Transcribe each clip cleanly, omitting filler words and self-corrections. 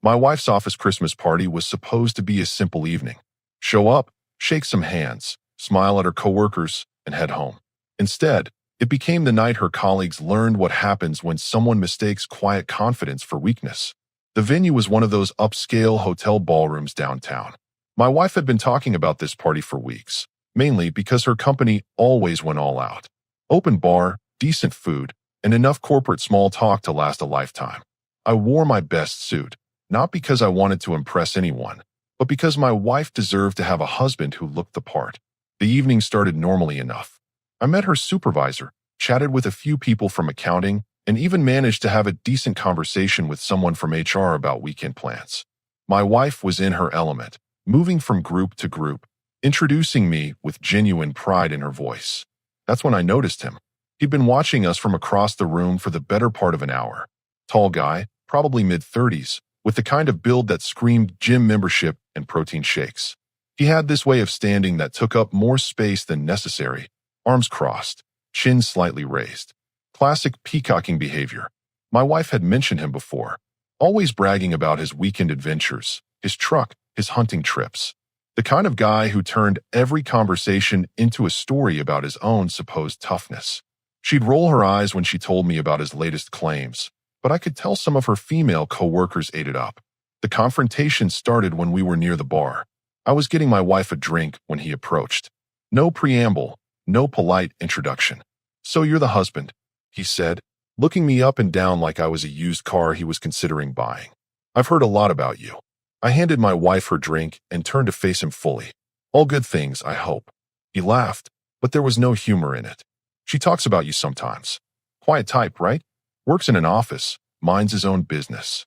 My wife's office Christmas party was supposed to be a simple evening. Show up, shake some hands, smile at her coworkers, and head home. Instead, it became the night her colleagues learned what happens when someone mistakes quiet confidence for weakness. The venue was one of those upscale hotel ballrooms downtown. My wife had been talking about this party for weeks, mainly because her company always went all out. Open bar, decent food, and enough corporate small talk to last a lifetime. I wore my best suit, not because I wanted to impress anyone, but because my wife deserved to have a husband who looked the part. The evening started normally enough. I met her supervisor, chatted with a few people from accounting, and even managed to have a decent conversation with someone from HR about weekend plans. My wife was in her element, moving from group to group, introducing me with genuine pride in her voice. That's when I noticed him. He'd been watching us from across the room for the better part of an hour. Tall guy, probably mid-30s, with the kind of build that screamed gym membership and protein shakes. He had this way of standing that took up more space than necessary, arms crossed, chin slightly raised. Classic peacocking behavior. My wife had mentioned him before, always bragging about his weekend adventures, his truck, his hunting trips. The kind of guy who turned every conversation into a story about his own supposed toughness. She'd roll her eyes when she told me about his latest claims, but I could tell some of her female coworkers ate it up. The confrontation started when we were near the bar. I was getting my wife a drink when he approached. No preamble, no polite introduction. "So you're the husband," he said, looking me up and down like I was a used car he was considering buying. "I've heard a lot about you." I handed my wife her drink and turned to face him fully. "All good things, I hope." He laughed, but there was no humor in it. "She talks about you sometimes. Quiet type, right? Works in an office, minds his own business."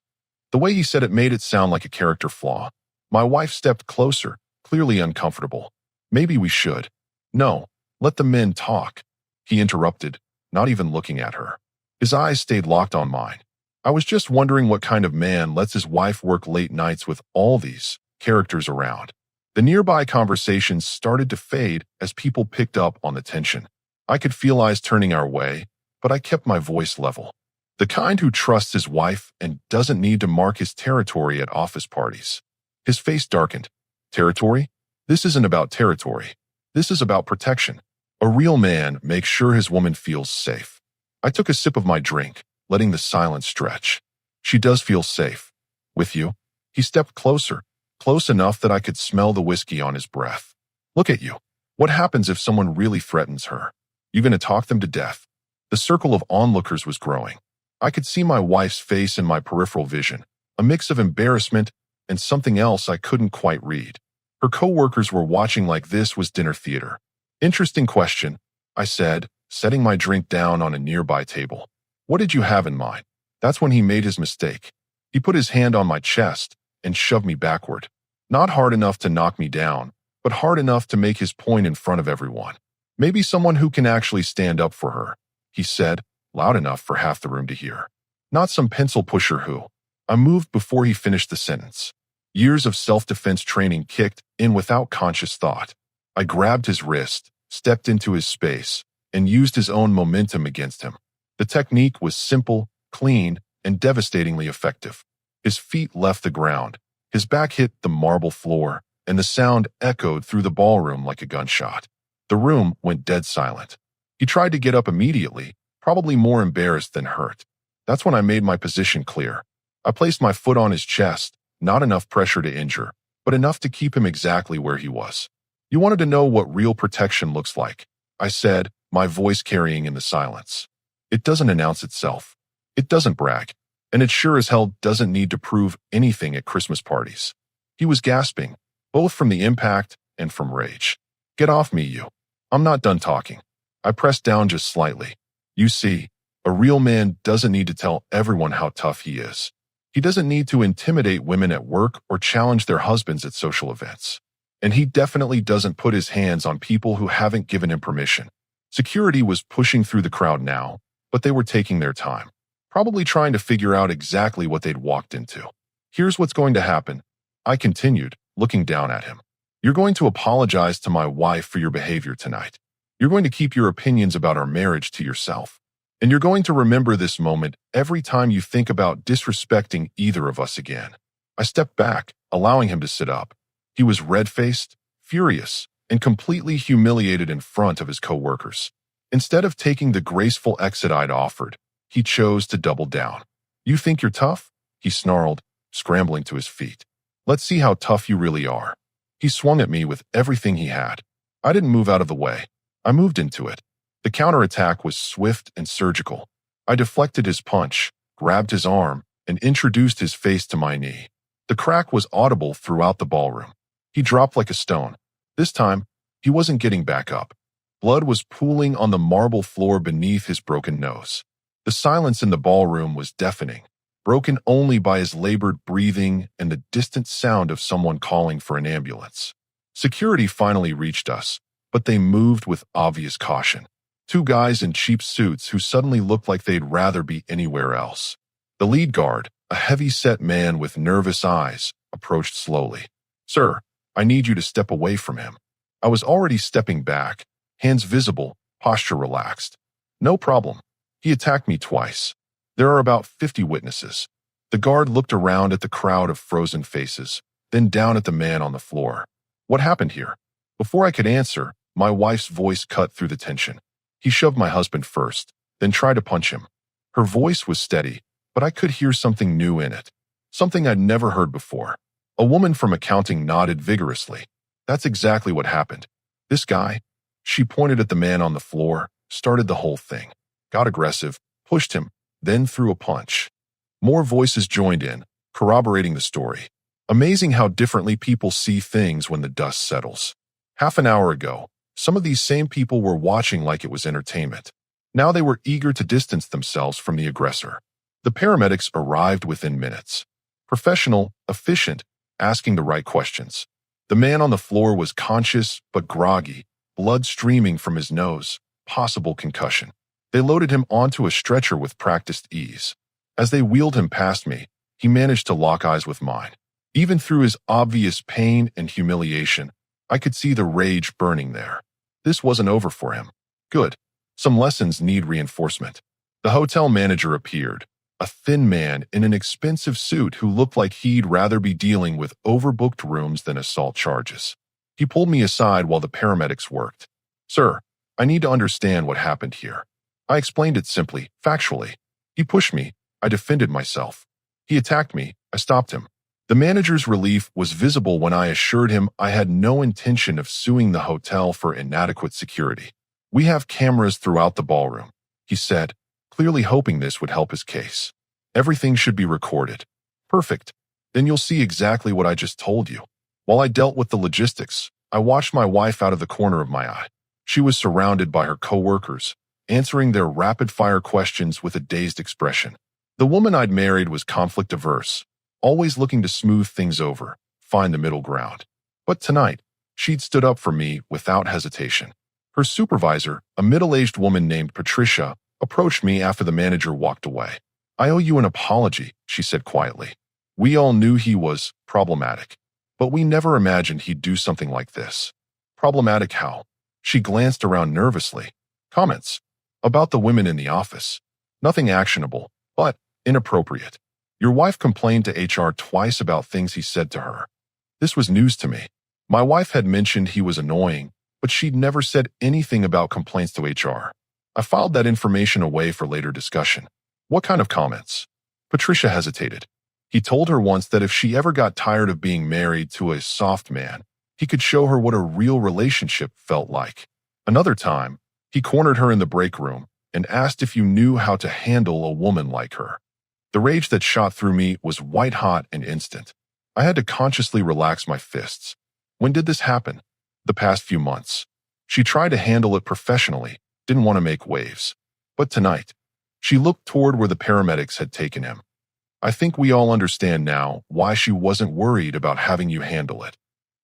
The way he said it made it sound like a character flaw. My wife stepped closer, clearly uncomfortable. "Maybe we should." "No, let the men talk," he interrupted, not even looking at her. His eyes stayed locked on mine. I was just wondering what kind of man lets his wife work late nights with all these characters around. The nearby conversations started to fade as people picked up on the tension. I could feel eyes turning our way, but I kept my voice level. The kind who trusts his wife and doesn't need to mark his territory at office parties. His face darkened. Territory? This isn't about territory. This is about protection. A real man makes sure his woman feels safe. I took a sip of my drink, letting the silence stretch. "She does feel safe. With you?" He stepped closer, close enough that I could smell the whiskey on his breath. "Look at you. What happens if someone really threatens her? You gonna talk them to death?" The circle of onlookers was growing. I could see my wife's face in my peripheral vision, a mix of embarrassment and something else I couldn't quite read. Her coworkers were watching like this was dinner theater. "Interesting question," I said, setting my drink down on a nearby table. "What did you have in mind?" That's when he made his mistake. He put his hand on my chest and shoved me backward. Not hard enough to knock me down, but hard enough to make his point in front of everyone. "Maybe someone who can actually stand up for her," he said, loud enough for half the room to hear. "Not some pencil pusher who—" I moved before he finished the sentence. Years of self-defense training kicked in without conscious thought. I grabbed his wrist, stepped into his space, and used his own momentum against him. The technique was simple, clean, and devastatingly effective. His feet left the ground, his back hit the marble floor, and the sound echoed through the ballroom like a gunshot. The room went dead silent. He tried to get up immediately, probably more embarrassed than hurt. That's when I made my position clear. I placed my foot on his chest, not enough pressure to injure, but enough to keep him exactly where he was. "You wanted to know what real protection looks like," I said, my voice carrying in the silence. "It doesn't announce itself. It doesn't brag. And it sure as hell doesn't need to prove anything at Christmas parties." He was gasping, both from the impact and from rage. "Get off me, you. I'm not done talking." I pressed down just slightly. "You see, a real man doesn't need to tell everyone how tough he is. He doesn't need to intimidate women at work or challenge their husbands at social events. And he definitely doesn't put his hands on people who haven't given him permission." Security was pushing through the crowd now, but they were taking their time, probably trying to figure out exactly what they'd walked into. "Here's what's going to happen," I continued, looking down at him. "You're going to apologize to my wife for your behavior tonight. You're going to keep your opinions about our marriage to yourself. And you're going to remember this moment every time you think about disrespecting either of us again." I stepped back, allowing him to sit up. He was red-faced, furious, and completely humiliated in front of his coworkers. Instead of taking the graceful exit I'd offered, he chose to double down. "You think you're tough?" he snarled, scrambling to his feet. "Let's see how tough you really are." He swung at me with everything he had. I didn't move out of the way. I moved into it. The counterattack was swift and surgical. I deflected his punch, grabbed his arm, and introduced his face to my knee. The crack was audible throughout the ballroom. He dropped like a stone. This time, he wasn't getting back up. Blood was pooling on the marble floor beneath his broken nose. The silence in the ballroom was deafening, broken only by his labored breathing and the distant sound of someone calling for an ambulance. Security finally reached us, but they moved with obvious caution. Two guys in cheap suits who suddenly looked like they'd rather be anywhere else. The lead guard, a heavy-set man with nervous eyes, approached slowly. "Sir, I need you to step away from him." I was already stepping back, hands visible, posture relaxed. "No problem. He attacked me twice. There are about 50 witnesses." The guard looked around at the crowd of frozen faces, then down at the man on the floor. "What happened here?" Before I could answer, my wife's voice cut through the tension. "He shoved my husband first, then tried to punch him." Her voice was steady, but I could hear something new in it, something I'd never heard before. A woman from accounting nodded vigorously. "That's exactly what happened. This guy," she pointed at the man on the floor, "started the whole thing. Got aggressive, pushed him, then threw a punch." More voices joined in, corroborating the story. Amazing how differently people see things when the dust settles. Half an hour ago, some of these same people were watching like it was entertainment. Now they were eager to distance themselves from the aggressor. The paramedics arrived within minutes. Professional, efficient, asking the right questions. The man on the floor was conscious but groggy, blood streaming from his nose, possible concussion. They loaded him onto a stretcher with practiced ease. As they wheeled him past me, he managed to lock eyes with mine. Even through his obvious pain and humiliation, I could see the rage burning there. This wasn't over for him. Good. Some lessons need reinforcement. The hotel manager appeared, a thin man in an expensive suit who looked like he'd rather be dealing with overbooked rooms than assault charges. He pulled me aside while the paramedics worked. "Sir, I need to understand what happened here." I explained it simply, factually. He pushed me. I defended myself. He attacked me. I stopped him. The manager's relief was visible when I assured him I had no intention of suing the hotel for inadequate security. "We have cameras throughout the ballroom," he said, clearly hoping this would help his case. "Everything should be recorded." "Perfect. Then you'll see exactly what I just told you." While I dealt with the logistics, I watched my wife out of the corner of my eye. She was surrounded by her coworkers, answering their rapid-fire questions with a dazed expression. The woman I'd married was conflict-averse, always looking to smooth things over, find the middle ground. But tonight, she'd stood up for me without hesitation. Her supervisor, a middle-aged woman named Patricia, approached me after the manager walked away. "I owe you an apology," she said quietly. "We all knew he was problematic, but we never imagined he'd do something like this." "Problematic how?" She glanced around nervously. "Comments about the women in the office. Nothing actionable, but inappropriate. Your wife complained to HR twice about things he said to her." This was news to me. My wife had mentioned he was annoying, but she'd never said anything about complaints to HR. I filed that information away for later discussion. "What kind of comments?" Patricia hesitated. "He told her once that if she ever got tired of being married to a soft man, he could show her what a real relationship felt like. Another time, he cornered her in the break room and asked if you knew how to handle a woman like her." The rage that shot through me was white-hot and instant. I had to consciously relax my fists. When did this happen? The past few months. She tried to handle it professionally, didn't want to make waves. But tonight, she looked toward where the paramedics had taken him. "I think we all understand now why she wasn't worried about having you handle it."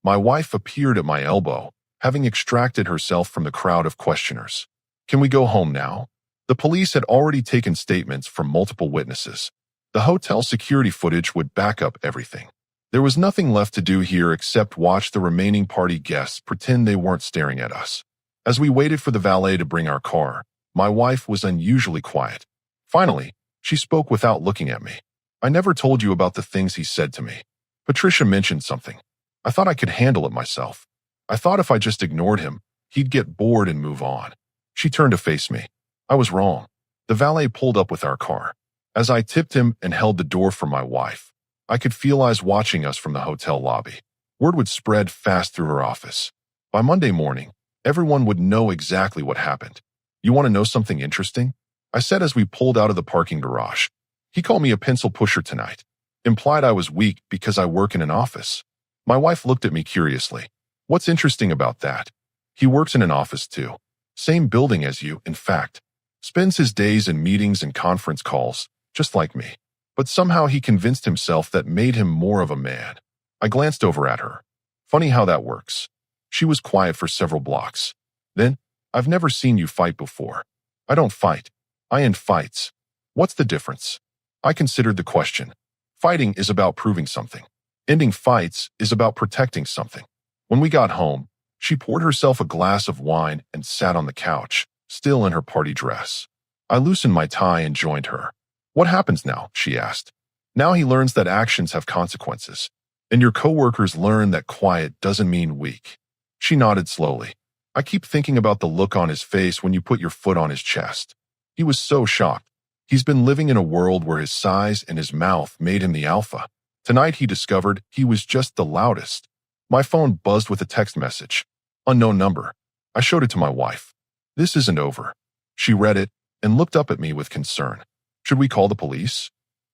My wife appeared at my elbow, having extracted herself from the crowd of questioners. "Can we go home now?" The police had already taken statements from multiple witnesses. The hotel security footage would back up everything. There was nothing left to do here except watch the remaining party guests pretend they weren't staring at us. As we waited for the valet to bring our car, my wife was unusually quiet. Finally, she spoke without looking at me. "I never told you about the things he said to me." Patricia mentioned something. I thought I could handle it myself. I thought if I just ignored him, he'd get bored and move on. She turned to face me. I was wrong. The valet pulled up with our car. As I tipped him and held the door for my wife, I could feel eyes watching us from the hotel lobby. Word would spread fast through her office. By Monday morning, everyone would know exactly what happened. You want to know something interesting? I said as we pulled out of the parking garage. He called me a pencil pusher tonight. Implied I was weak because I work in an office. My wife looked at me curiously. What's interesting about that? He works in an office too. Same building as you, in fact. Spends his days in meetings and conference calls, just like me. But somehow he convinced himself that made him more of a man. I glanced over at her. Funny how that works. She was quiet for several blocks. Then, I've never seen you fight before. I don't fight. I end fights. What's the difference? I considered the question. Fighting is about proving something. Ending fights is about protecting something. When we got home, she poured herself a glass of wine and sat on the couch, still in her party dress. I loosened my tie and joined her. What happens now? She asked. Now he learns that actions have consequences. And your coworkers learn that quiet doesn't mean weak. She nodded slowly. I keep thinking about the look on his face when you put your foot on his chest. He was so shocked. He's been living in a world where his size and his mouth made him the alpha. Tonight he discovered he was just the loudest. My phone buzzed with a text message. Unknown number. I showed it to my wife. This isn't over. She read it and looked up at me with concern. Should we call the police?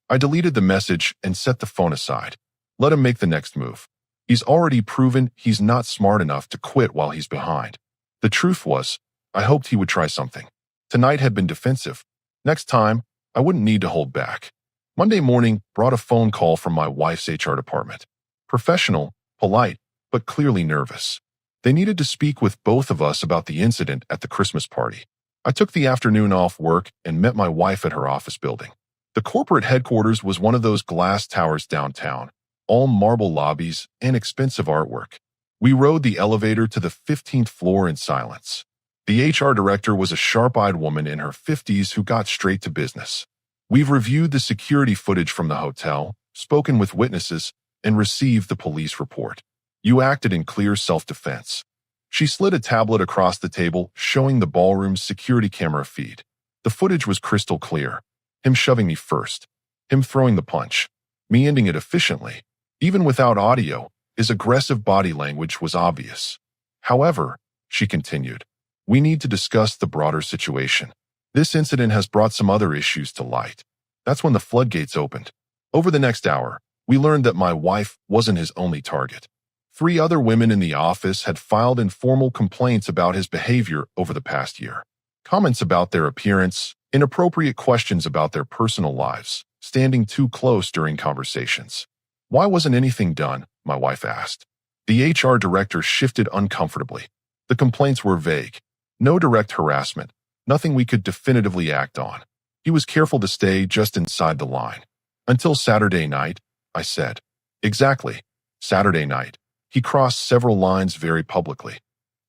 I deleted the message and set the phone aside. Let him make the next move. He's already proven he's not smart enough to quit while he's behind. The truth was, I hoped he would try something. Tonight had been defensive. Next time, I wouldn't need to hold back. Monday morning brought a phone call from my wife's HR department. Professional, polite, but clearly nervous. They needed to speak with both of us about the incident at the Christmas party. I took the afternoon off work and met my wife at her office building. The corporate headquarters was one of those glass towers downtown, all marble lobbies and expensive artwork. We rode the elevator to the 15th floor in silence. The HR director was a sharp-eyed woman in her 50s who got straight to business. We've reviewed the security footage from the hotel, spoken with witnesses, and received the police report. You acted in clear self-defense. She slid a tablet across the table, showing the ballroom's security camera feed. The footage was crystal clear. Him shoving me first. Him throwing the punch. Me ending it efficiently. Even without audio, his aggressive body language was obvious. However, she continued, we need to discuss the broader situation. This incident has brought some other issues to light. That's when the floodgates opened. Over the next hour, we learned that my wife wasn't his only target. 3 other women in the office had filed informal complaints about his behavior over the past year. Comments about their appearance, inappropriate questions about their personal lives, standing too close during conversations. Why wasn't anything done? My wife asked. The HR director shifted uncomfortably. The complaints were vague. No direct harassment. Nothing we could definitively act on. He was careful to stay just inside the line. Until Saturday night, I said. Exactly. Saturday night. He crossed several lines very publicly.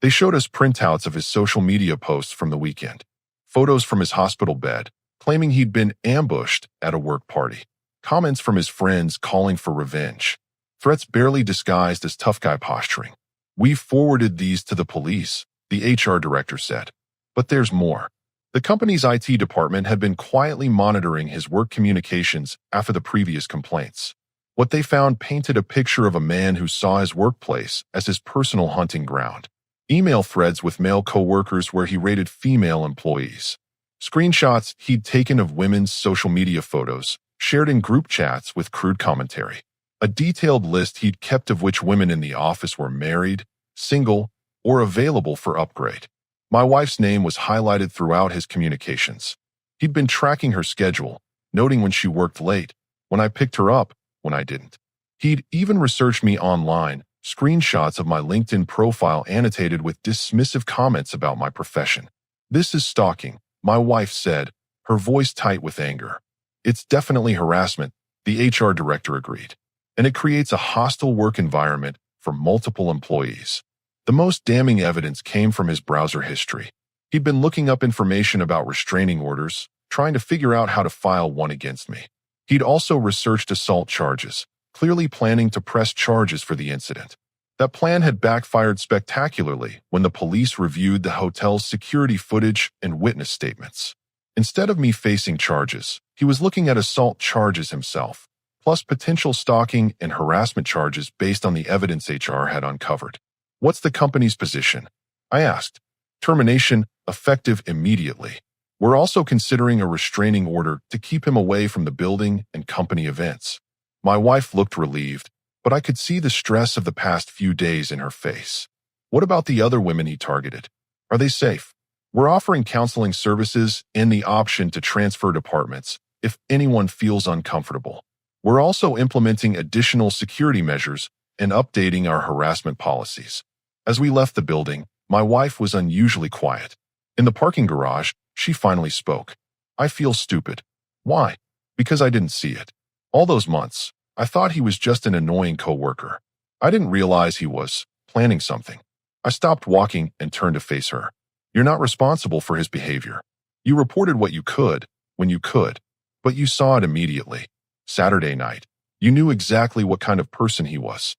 They showed us printouts of his social media posts from the weekend. Photos from his hospital bed, claiming he'd been ambushed at a work party. Comments from his friends calling for revenge. Threats barely disguised as tough guy posturing. We forwarded these to the police, the HR director said. But there's more. The company's IT department had been quietly monitoring his work communications after the previous complaints. What they found painted a picture of a man who saw his workplace as his personal hunting ground. Email threads with male coworkers where he rated female employees. Screenshots he'd taken of women's social media photos, shared in group chats with crude commentary. A detailed list he'd kept of which women in the office were married, single, or available for upgrade. My wife's name was highlighted throughout his communications. He'd been tracking her schedule, noting when she worked late, when I picked her up, when I didn't. He'd even researched me online, screenshots of my LinkedIn profile annotated with dismissive comments about my profession. This is stalking, my wife said, her voice tight with anger. It's definitely harassment, the HR director agreed. And it creates a hostile work environment for multiple employees. The most damning evidence came from his browser history. He'd been looking up information about restraining orders, trying to figure out how to file one against me. He'd also researched assault charges, clearly planning to press charges for the incident. That plan had backfired spectacularly when the police reviewed the hotel's security footage and witness statements. Instead of me facing charges, he was looking at assault charges himself, plus potential stalking and harassment charges based on the evidence HR had uncovered. What's the company's position? I asked. Termination, effective immediately. We're also considering a restraining order to keep him away from the building and company events. My wife looked relieved, but I could see the stress of the past few days in her face. What about the other women he targeted? Are they safe? We're offering counseling services and the option to transfer departments if anyone feels uncomfortable. We're also implementing additional security measures and updating our harassment policies. As we left the building, my wife was unusually quiet. In the parking garage, she finally spoke. I feel stupid. Why? Because I didn't see it. All those months, I thought he was just an annoying coworker. I didn't realize he was planning something. I stopped walking and turned to face her. You're not responsible for his behavior. You reported what you could, when you could, but you saw it immediately. Saturday night, you knew exactly what kind of person he was.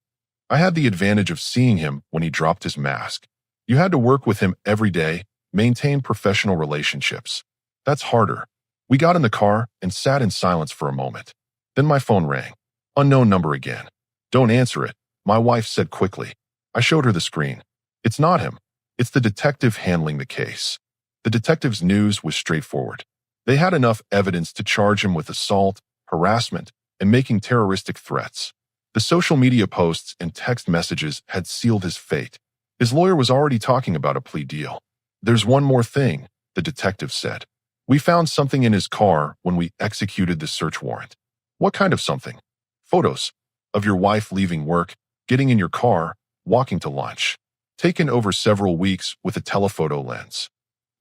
I had the advantage of seeing him when he dropped his mask. You had to work with him every day, maintain professional relationships. That's harder. We got in the car and sat in silence for a moment. Then my phone rang. Unknown number again. Don't answer it, my wife said quickly. I showed her the screen. It's not him. It's the detective handling the case. The detective's news was straightforward. They had enough evidence to charge him with assault, harassment, and making terroristic threats. The social media posts and text messages had sealed his fate. His lawyer was already talking about a plea deal. There's one more thing, the detective said. We found something in his car when we executed the search warrant. What kind of something? Photos of your wife leaving work, getting in your car, walking to lunch. Taken over several weeks with a telephoto lens.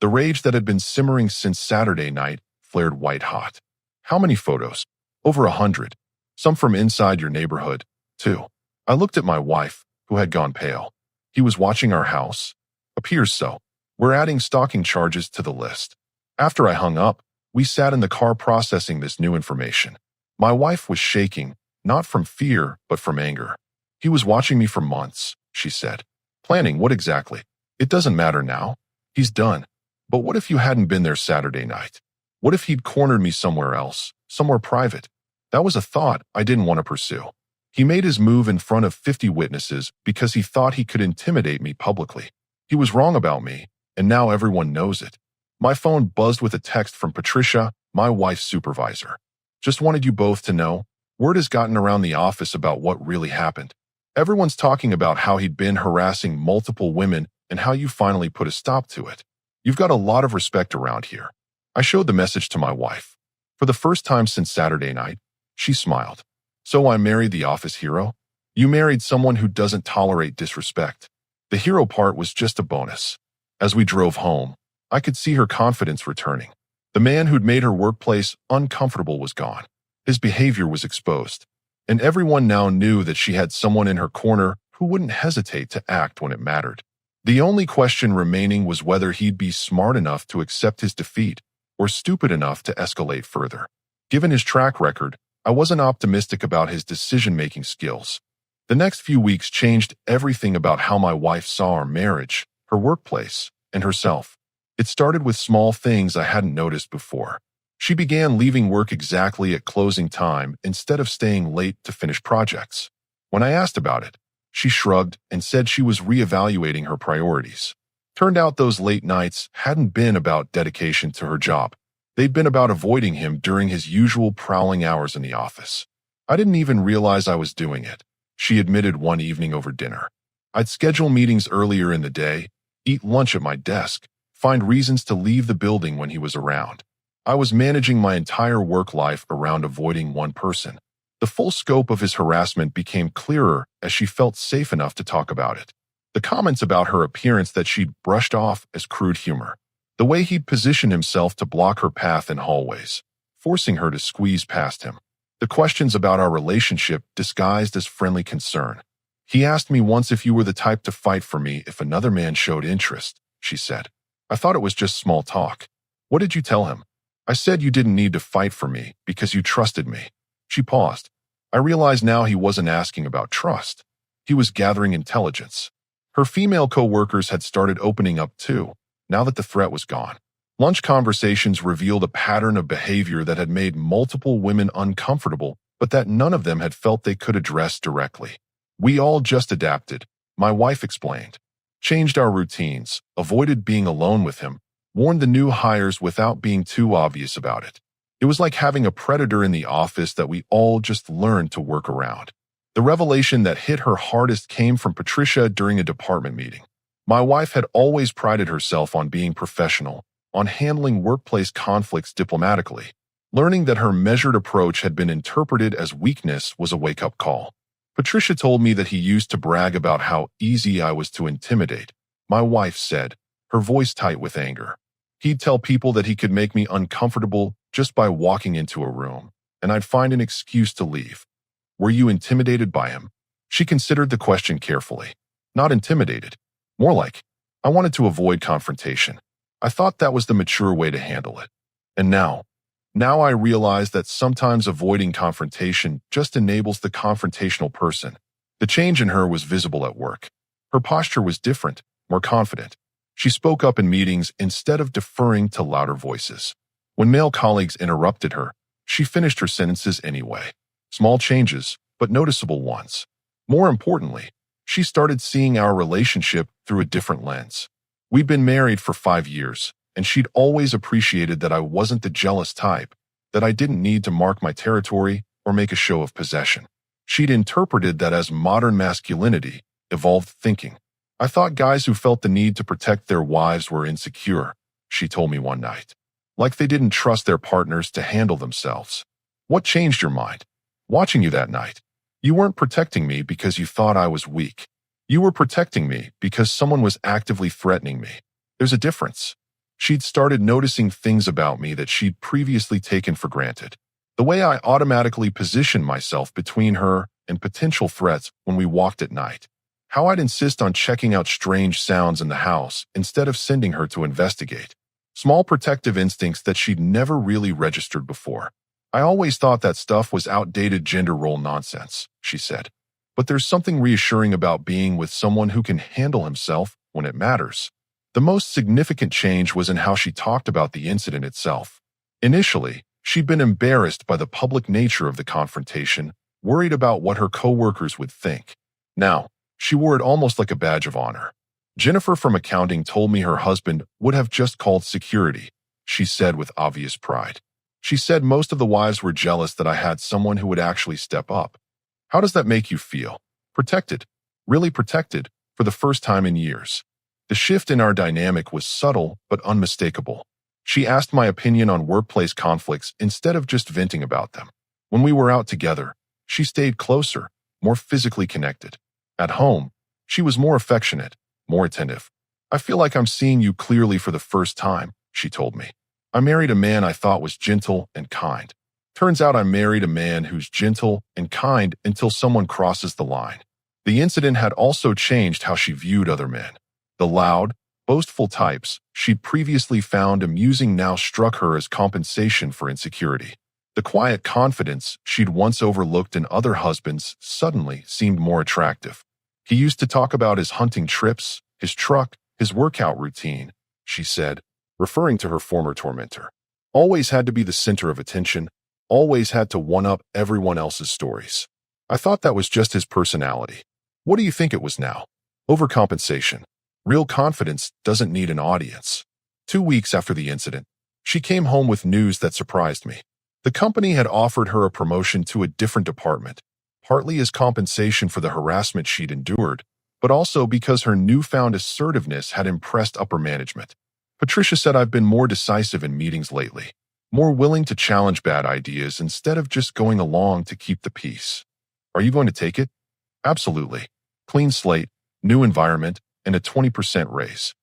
The rage that had been simmering since Saturday night flared white hot. How many photos? Over 100. Some from inside your neighborhood, too. I looked at my wife, who had gone pale. He was watching our house. Appears so. We're adding stalking charges to the list. After I hung up, we sat in the car processing this new information. My wife was shaking, not from fear, but from anger. He was watching me for months, she said. Planning what exactly? It doesn't matter now. He's done. But what if you hadn't been there Saturday night? What if he'd cornered me somewhere else, somewhere private? That was a thought I didn't want to pursue. He made his move in front of 50 witnesses because he thought he could intimidate me publicly. He was wrong about me, and now everyone knows it. My phone buzzed with a text from Patricia, my wife's supervisor. Just wanted you both to know, word has gotten around the office about what really happened. Everyone's talking about how he'd been harassing multiple women and how you finally put a stop to it. You've got a lot of respect around here. I showed the message to my wife. For the first time since Saturday night, she smiled. So I married the office hero? You married someone who doesn't tolerate disrespect. The hero part was just a bonus. As we drove home, I could see her confidence returning. The man who'd made her workplace uncomfortable was gone. His behavior was exposed, and everyone now knew that she had someone in her corner who wouldn't hesitate to act when it mattered. The only question remaining was whether he'd be smart enough to accept his defeat or stupid enough to escalate further. Given his track record, I wasn't optimistic about his decision-making skills. The next few weeks changed everything about how my wife saw our marriage, her workplace, and herself. It started with small things I hadn't noticed before. She began leaving work exactly at closing time instead of staying late to finish projects. When I asked about it, she shrugged and said she was reevaluating her priorities. Turned out those late nights hadn't been about dedication to her job. They'd been about avoiding him during his usual prowling hours in the office. I didn't even realize I was doing it, she admitted one evening over dinner. I'd schedule meetings earlier in the day, eat lunch at my desk, find reasons to leave the building when he was around. I was managing my entire work life around avoiding one person. The full scope of his harassment became clearer as she felt safe enough to talk about it. The comments about her appearance that she'd brushed off as crude humor. The way he'd positioned himself to block her path in hallways, forcing her to squeeze past him. The questions about our relationship disguised as friendly concern. He asked me once if you were the type to fight for me if another man showed interest, she said. I thought it was just small talk. What did you tell him? I said you didn't need to fight for me because you trusted me. She paused. I realized now he wasn't asking about trust. He was gathering intelligence. Her female co-workers had started opening up too, now that the threat was gone. Lunch conversations revealed a pattern of behavior that had made multiple women uncomfortable, but that none of them had felt they could address directly. We all just adapted, my wife explained. Changed our routines, avoided being alone with him, warned the new hires without being too obvious about it. It was like having a predator in the office that we all just learned to work around. The revelation that hit her hardest came from Patricia during a department meeting. My wife had always prided herself on being professional, on handling workplace conflicts diplomatically. Learning that her measured approach had been interpreted as weakness was a wake-up call. Patricia told me that he used to brag about how easy I was to intimidate. My wife said, her voice tight with anger. He'd tell people that he could make me uncomfortable just by walking into a room, and I'd find an excuse to leave. Were you intimidated by him? She considered the question carefully. Not intimidated. More like, I wanted to avoid confrontation. I thought that was the mature way to handle it. And now I realize that sometimes avoiding confrontation just enables the confrontational person. The change in her was visible at work. Her posture was different, more confident. She spoke up in meetings instead of deferring to louder voices. When male colleagues interrupted her, she finished her sentences anyway. Small changes, but noticeable ones. More importantly, she started seeing our relationship through a different lens. We'd been married for 5 years, and she'd always appreciated that I wasn't the jealous type, that I didn't need to mark my territory or make a show of possession. She'd interpreted that as modern masculinity, evolved thinking. I thought guys who felt the need to protect their wives were insecure, she told me one night. Like they didn't trust their partners to handle themselves. What changed your mind? Watching you that night. You weren't protecting me because you thought I was weak. You were protecting me because someone was actively threatening me. There's a difference. She'd started noticing things about me that she'd previously taken for granted. The way I automatically positioned myself between her and potential threats when we walked at night. How I'd insist on checking out strange sounds in the house instead of sending her to investigate. Small protective instincts that she'd never really registered before. I always thought that stuff was outdated gender role nonsense, she said. But there's something reassuring about being with someone who can handle himself when it matters. The most significant change was in how she talked about the incident itself. Initially, she'd been embarrassed by the public nature of the confrontation, worried about what her coworkers would think. Now, she wore it almost like a badge of honor. Jennifer from accounting told me her husband would have just called security, she said with obvious pride. She said most of the wives were jealous that I had someone who would actually step up. How does that make you feel? Protected. Really protected, for the first time in years. The shift in our dynamic was subtle but unmistakable. She asked my opinion on workplace conflicts instead of just venting about them. When we were out together, she stayed closer, more physically connected. At home, she was more affectionate, more attentive. I feel like I'm seeing you clearly for the first time, she told me. I married a man I thought was gentle and kind. Turns out I married a man who's gentle and kind until someone crosses the line. The incident had also changed how she viewed other men. The loud, boastful types she'd previously found amusing now struck her as compensation for insecurity. The quiet confidence she'd once overlooked in other husbands suddenly seemed more attractive. He used to talk about his hunting trips, his truck, his workout routine, she said, referring to her former tormentor. Always had to be the center of attention, always had to one-up everyone else's stories. I thought that was just his personality. What do you think it was now? Overcompensation. Real confidence doesn't need an audience. 2 weeks after the incident, she came home with news that surprised me. The company had offered her a promotion to a different department, partly as compensation for the harassment she'd endured, but also because her newfound assertiveness had impressed upper management. Patricia said I've been more decisive in meetings lately, more willing to challenge bad ideas instead of just going along to keep the peace. Are you going to take it? Absolutely. Clean slate, new environment, and a 20% raise.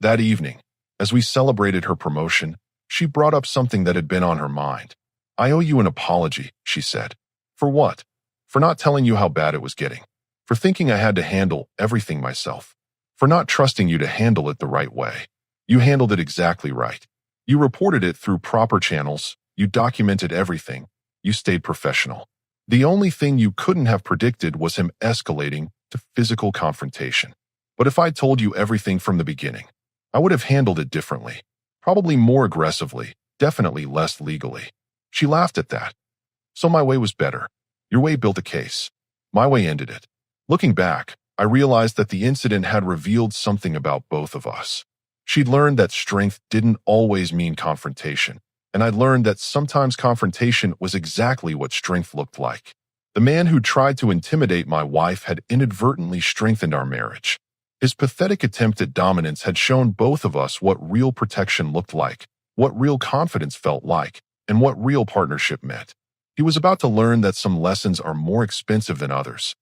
That evening, as we celebrated her promotion, she brought up something that had been on her mind. I owe you an apology, she said. For what? For not telling you how bad it was getting. For thinking I had to handle everything myself. For not trusting you to handle it the right way. You handled it exactly right. You reported it through proper channels, you documented everything, you stayed professional. The only thing you couldn't have predicted was him escalating to physical confrontation. But if I'd told you everything from the beginning, I would have handled it differently, probably more aggressively, definitely less legally. She laughed at that. So my way was better. Your way built a case. My way ended it. Looking back, I realized that the incident had revealed something about both of us. She'd learned that strength didn't always mean confrontation, and I'd learned that sometimes confrontation was exactly what strength looked like. The man who tried to intimidate my wife had inadvertently strengthened our marriage. His pathetic attempt at dominance had shown both of us what real protection looked like, what real confidence felt like, and what real partnership meant. He was about to learn that some lessons are more expensive than others.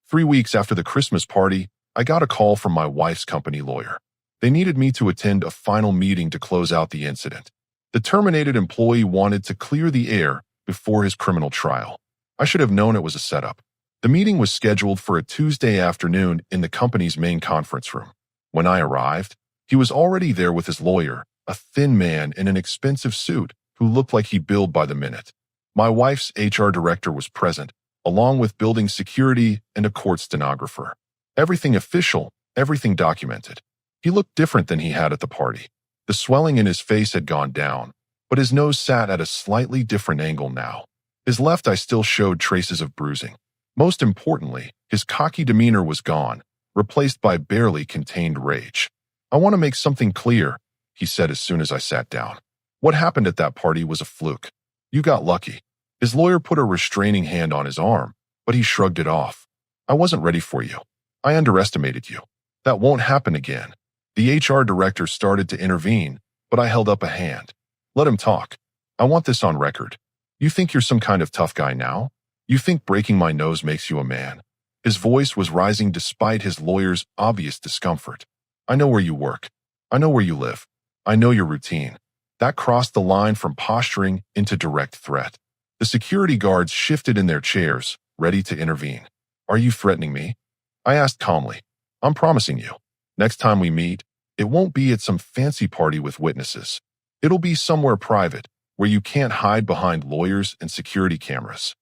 3 weeks after the Christmas party, I got a call from my wife's company lawyer. They needed me to attend a final meeting to close out the incident. The terminated employee wanted to clear the air before his criminal trial. I should have known it was a setup. The meeting was scheduled for a Tuesday afternoon in the company's main conference room. When I arrived, he was already there with his lawyer, a thin man in an expensive suit who looked like he billed by the minute. My wife's HR director was present, along with building security and a court stenographer. Everything official, everything documented. He looked different than he had at the party. The swelling in his face had gone down, but his nose sat at a slightly different angle now. His left eye still showed traces of bruising. Most importantly, his cocky demeanor was gone, replaced by barely contained rage. "I want to make something clear," he said as soon as I sat down. "What happened at that party was a fluke. You got lucky." His lawyer put a restraining hand on his arm, but he shrugged it off. "I wasn't ready for you. I underestimated you. That won't happen again." The HR director started to intervene, but I held up a hand. "Let him talk. I want this on record. You think you're some kind of tough guy now? You think breaking my nose makes you a man?" His voice was rising despite his lawyer's obvious discomfort. "I know where you work. I know where you live. I know your routine." That crossed the line from posturing into direct threat. The security guards shifted in their chairs, ready to intervene. "Are you threatening me?" I asked calmly. "I'm promising you. Next time we meet, it won't be at some fancy party with witnesses. It'll be somewhere private, where you can't hide behind lawyers and security cameras."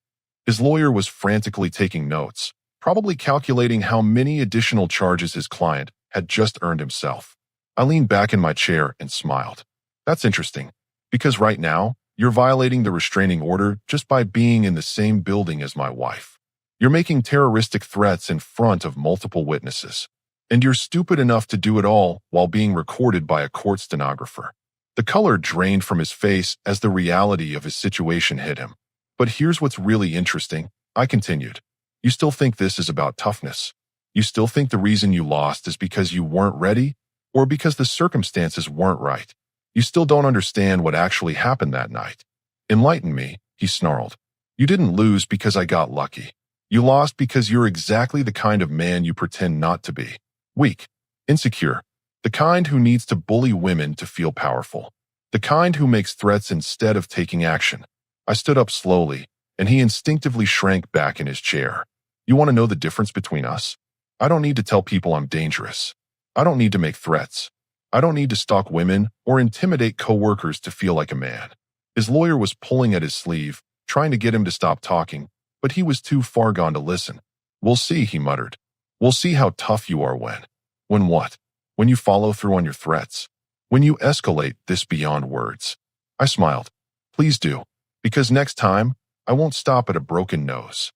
His lawyer was frantically taking notes, probably calculating how many additional charges his client had just earned himself. I leaned back in my chair and smiled. "That's interesting, because right now, you're violating the restraining order just by being in the same building as my wife. You're making terroristic threats in front of multiple witnesses. And you're stupid enough to do it all while being recorded by a court stenographer." The color drained from his face as the reality of his situation hit him. "But here's what's really interesting," I continued. "You still think this is about toughness? You still think the reason you lost is because you weren't ready, or because the circumstances weren't right? You still don't understand what actually happened that night." "Enlighten me," he snarled. "You didn't lose because I got lucky. You lost because you're exactly the kind of man you pretend not to be. Weak, insecure, the kind who needs to bully women to feel powerful, the kind who makes threats instead of taking action." I stood up slowly, and he instinctively shrank back in his chair. "You want to know the difference between us? I don't need to tell people I'm dangerous. I don't need to make threats. I don't need to stalk women or intimidate coworkers to feel like a man." His lawyer was pulling at his sleeve, trying to get him to stop talking, but he was too far gone to listen. "We'll see," he muttered. "We'll see how tough you are when." "When what?" "When you follow through on your threats. When you escalate this beyond words." I smiled. "Please do, because next time, I won't stop at a broken nose."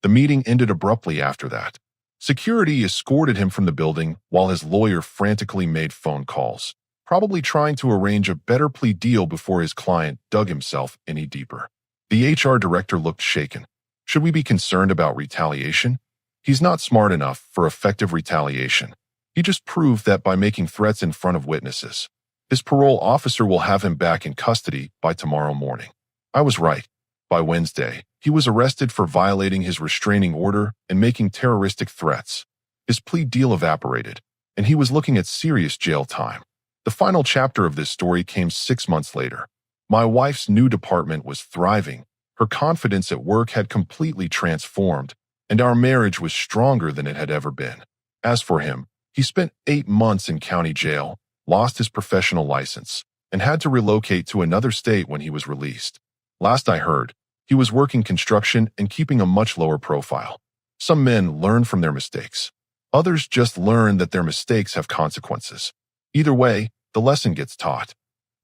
The meeting ended abruptly after that. Security escorted him from the building while his lawyer frantically made phone calls, probably trying to arrange a better plea deal before his client dug himself any deeper. The HR director looked shaken. "Should we be concerned about retaliation? He's not smart enough for effective retaliation. He just proved that by making threats in front of witnesses. His parole officer will have him back in custody by tomorrow morning." I was right. By Wednesday, he was arrested for violating his restraining order and making terroristic threats. His plea deal evaporated, and he was looking at serious jail time. The final chapter of this story came 6 months later. My wife's new department was thriving. Her confidence at work had completely transformed, and our marriage was stronger than it had ever been. As for him, he spent 8 months in county jail, lost his professional license, and had to relocate to another state when he was released. Last I heard, He was working construction and keeping a much lower profile. Some men learn from their mistakes. Others just learn that their mistakes have consequences. Either way, the lesson gets taught.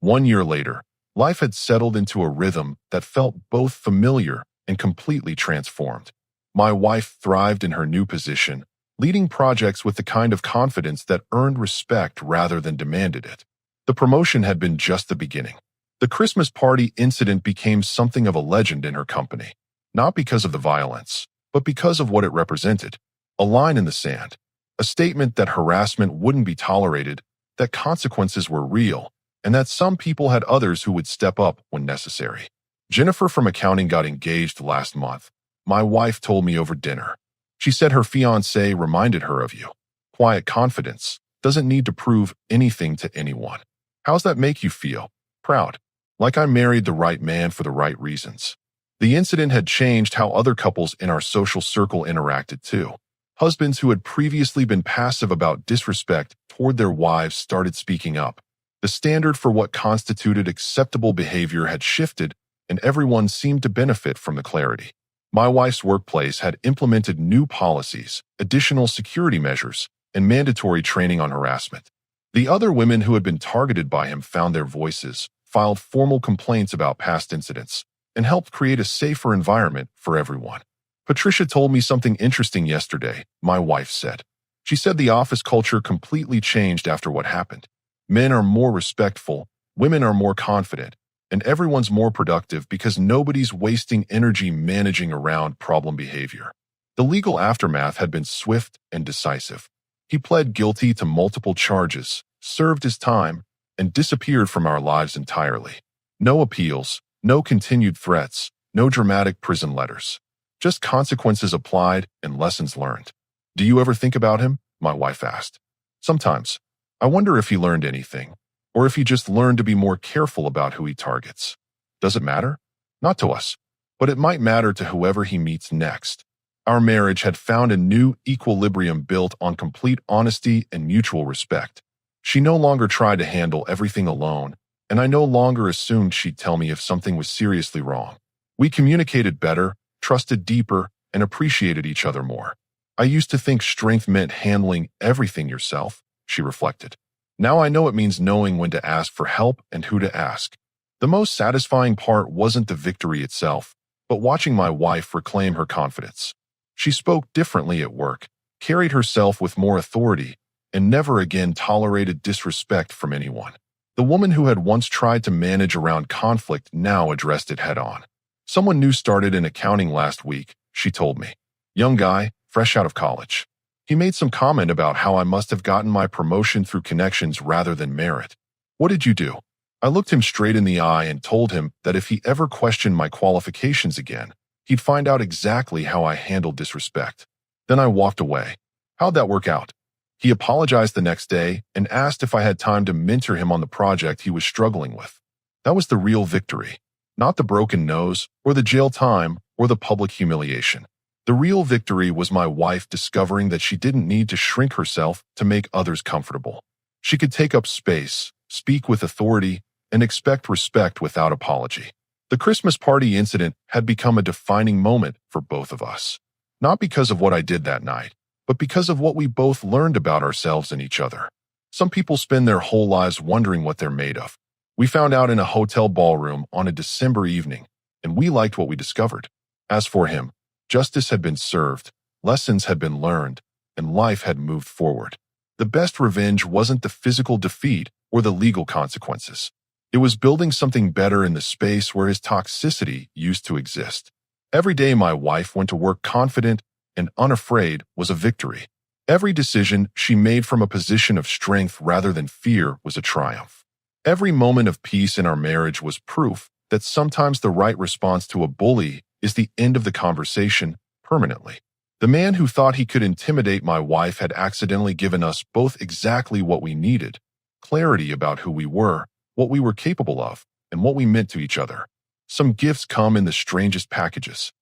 1 year later, life had settled into a rhythm that felt both familiar and completely transformed. My wife thrived in her new position, leading projects with the kind of confidence that earned respect rather than demanded it. The promotion had been just the beginning. The Christmas party incident became something of a legend in her company, not because of the violence, but because of what it represented. A line in the sand, a statement that harassment wouldn't be tolerated, that consequences were real, and that some people had others who would step up when necessary. Jennifer from accounting got engaged last month. My wife told me over dinner. She said her fiancé reminded her of you. Quiet confidence doesn't need to prove anything to anyone. How's that make you feel? Proud. Like I married the right man for the right reasons. The incident had changed how other couples in our social circle interacted too. Husbands who had previously been passive about disrespect toward their wives started speaking up. The standard for what constituted acceptable behavior had shifted, and everyone seemed to benefit from the clarity. My wife's workplace had implemented new policies, additional security measures, and mandatory training on harassment. The other women who had been targeted by him found their voices, filed formal complaints about past incidents, and helped create a safer environment for everyone. Patricia told me something interesting yesterday, my wife said. She said the office culture completely changed after what happened. Men are more respectful, women are more confident, and everyone's more productive because nobody's wasting energy managing around problem behavior. The legal aftermath had been swift and decisive. He pled guilty to multiple charges, served his time, and disappeared from our lives entirely. No appeals, no continued threats, no dramatic prison letters. Just consequences applied and lessons learned. Do you ever think about him? My wife asked. Sometimes. I wonder if he learned anything, or if he just learned to be more careful about who he targets. Does it matter? Not to us, but it might matter to whoever he meets next. Our marriage had found a new equilibrium built on complete honesty and mutual respect. She no longer tried to handle everything alone, and I no longer assumed she'd tell me if something was seriously wrong. We communicated better, trusted deeper, and appreciated each other more. I used to think strength meant handling everything yourself, she reflected. Now I know it means knowing when to ask for help and who to ask. The most satisfying part wasn't the victory itself, but watching my wife reclaim her confidence. She spoke differently at work, carried herself with more authority, and never again tolerated disrespect from anyone. The woman who had once tried to manage around conflict now addressed it head-on. Someone new started in accounting last week, she told me. Young guy, fresh out of college. He made some comment about how I must have gotten my promotion through connections rather than merit. What did you do? I looked him straight in the eye and told him that if he ever questioned my qualifications again, he'd find out exactly how I handled disrespect. Then I walked away. How'd that work out? He apologized the next day and asked if I had time to mentor him on the project he was struggling with. That was the real victory, not the broken nose or the jail time or the public humiliation. The real victory was my wife discovering that she didn't need to shrink herself to make others comfortable. She could take up space, speak with authority, and expect respect without apology. The Christmas party incident had become a defining moment for both of us. Not because of what I did that night, but because of what we both learned about ourselves and each other. Some people spend their whole lives wondering what they're made of. We found out in a hotel ballroom on a December evening, and we liked what we discovered. As for him, justice had been served, lessons had been learned, and life had moved forward. The best revenge wasn't the physical defeat or the legal consequences. It was building something better in the space where his toxicity used to exist. Every day my wife went to work confident and unafraid was a victory. Every decision she made from a position of strength rather than fear was a triumph. Every moment of peace in our marriage was proof that sometimes the right response to a bully is the end of the conversation permanently. The man who thought he could intimidate my wife had accidentally given us both exactly what we needed: clarity about who we were, what we were capable of, and what we meant to each other. Some gifts come in the strangest packages.